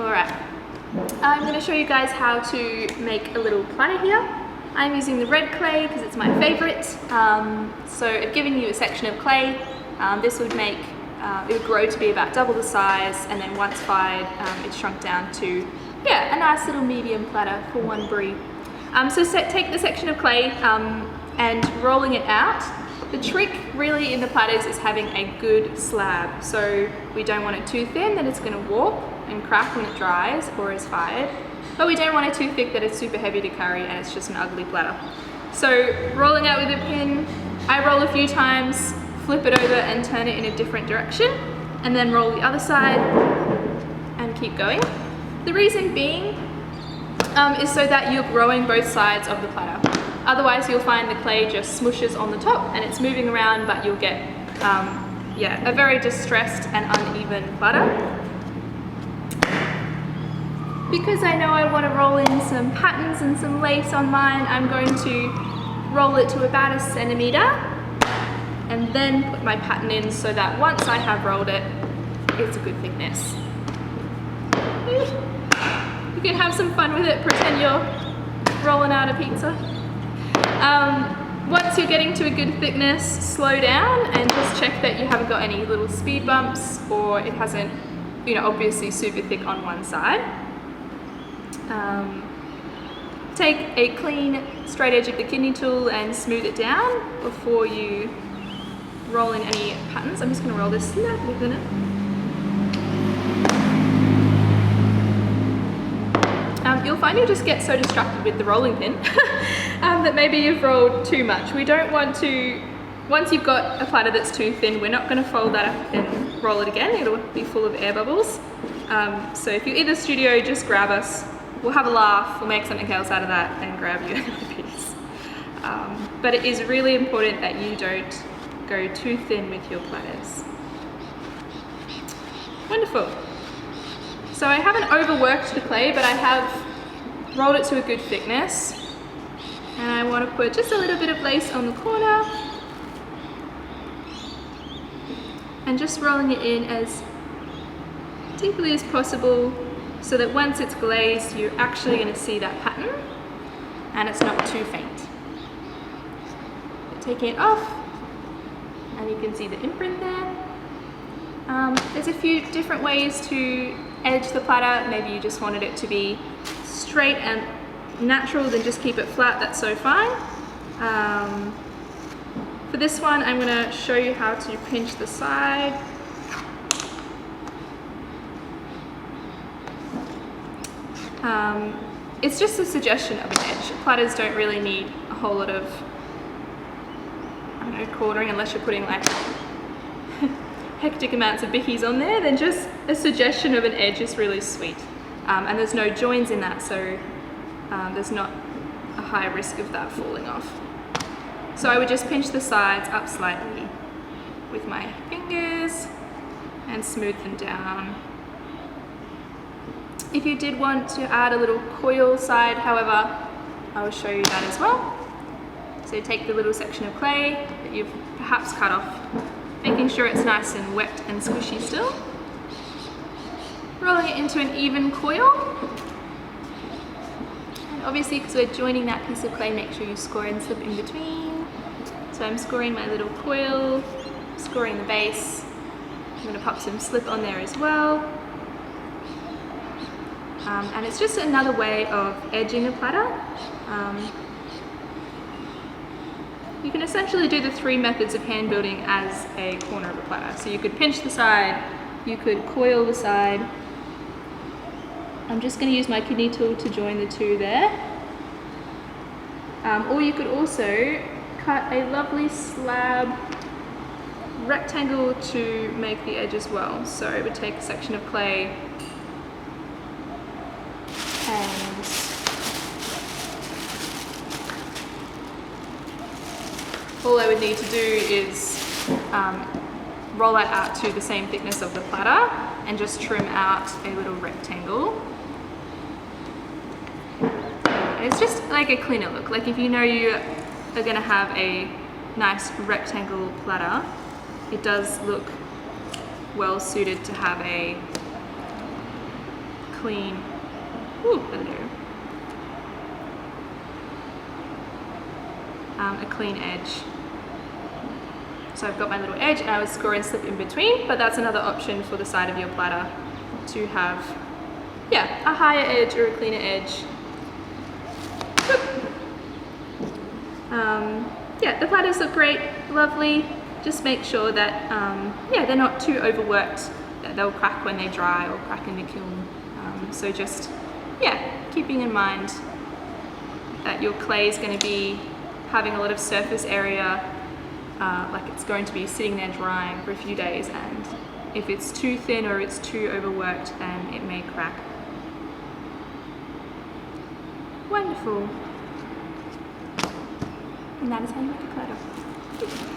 Alright, I'm going to show you guys how to make a little platter here. I'm using the red clay because it's my favourite. So I've given you a section of clay. This would make, it would grow to be about double the size, and then once fired, it's shrunk down to, yeah, a nice little medium platter for one brie. Take the section of clay and rolling it out. The trick really in the platters is having a good slab. So we don't want it too thin that it's going to warp and crack when it dries or is fired. But we don't want it too thick that it's super heavy to carry and it's just an ugly platter. So rolling out with a pin, I roll a few times, flip it over and turn it in a different direction, and then roll the other side and keep going. The reason being is so that you're growing both sides of the platter. Otherwise you'll find the clay just smooshes on the top and it's moving around, but you'll get a very distressed and uneven platter. Because I know I want to roll in some patterns and some lace on mine, I'm going to roll it to about 1 centimetre and then put my pattern in so that once I have rolled it, it's a good thickness. You can have some fun with it, pretend you're rolling out a pizza. Once you're getting to a good thickness, slow down and just check that you haven't got any little speed bumps or it hasn't, obviously super thick on one side. Take a clean straight edge of the kidney tool and smooth it down before you roll in any patterns. I'm just going to roll this slightly thinner. You'll find you'll just get so distracted with the rolling pin that maybe you've rolled too much. We don't want to, once you've got a platter that's too thin, we're not going to fold that up and roll it again. It'll be full of air bubbles. So if you're in the studio, just grab us. We'll have a laugh, we'll make something else out of that and grab you another piece. But it is really important that you don't go too thin with your platters. Wonderful. So I haven't overworked the clay, but I have rolled it to a good thickness. And I want to put just a little bit of lace on the corner. And just rolling it in as deeply as possible so that once it's glazed, you're actually going to see that pattern and it's not too faint. Taking it off, and you can see the imprint there. There's a few different ways to edge the platter. Maybe you just wanted it to be straight and natural, then just keep it flat, that's so fine. For this one, I'm going to show you how to pinch the side. It's just a suggestion of an edge. Platters don't really need a whole lot of, quartering unless you're putting like hectic amounts of bickies on there. Then just a suggestion of an edge is really sweet. And there's no joins in that, so there's not a high risk of that falling off. So I would just pinch the sides up slightly with my fingers and smooth them down. If you did want to add a little coil side, however, I will show you that as well. So take the little section of clay that you've perhaps cut off, making sure it's nice and wet and squishy still. Rolling it into an even coil. And obviously, because we're joining that piece of clay, make sure you score and slip in between. So I'm scoring my little coil, scoring the base. I'm going to pop some slip on there as well. And it's just another way of edging a platter. You can essentially do the 3 methods of hand building as a corner of a platter. So you could pinch the side, you could coil the side. I'm just going to use my kidney tool to join the 2 there. Or you could also cut a lovely slab rectangle to make the edge as well. So I would take a section of clay and all I would need to do is roll it out to the same thickness of the platter and just trim out a little rectangle. And it's just like a cleaner look. Like if you know you are going to have a nice rectangle platter, it does look well suited to have a clean, hello, a clean edge. So I've got my little edge and I would score and slip in between, but that's another option for the side of your platter to have, yeah, a higher edge or a cleaner edge. Yeah, the platters look great, lovely. Just make sure that, yeah, they're not too overworked, that they'll crack when they dry or crack in the kiln. So just, yeah, keeping in mind that your clay is going to be having a lot of surface area, like it's going to be sitting there drying for a few days, and if it's too thin or it's too overworked, then it may crack. Wonderful. And that is how you make a platter.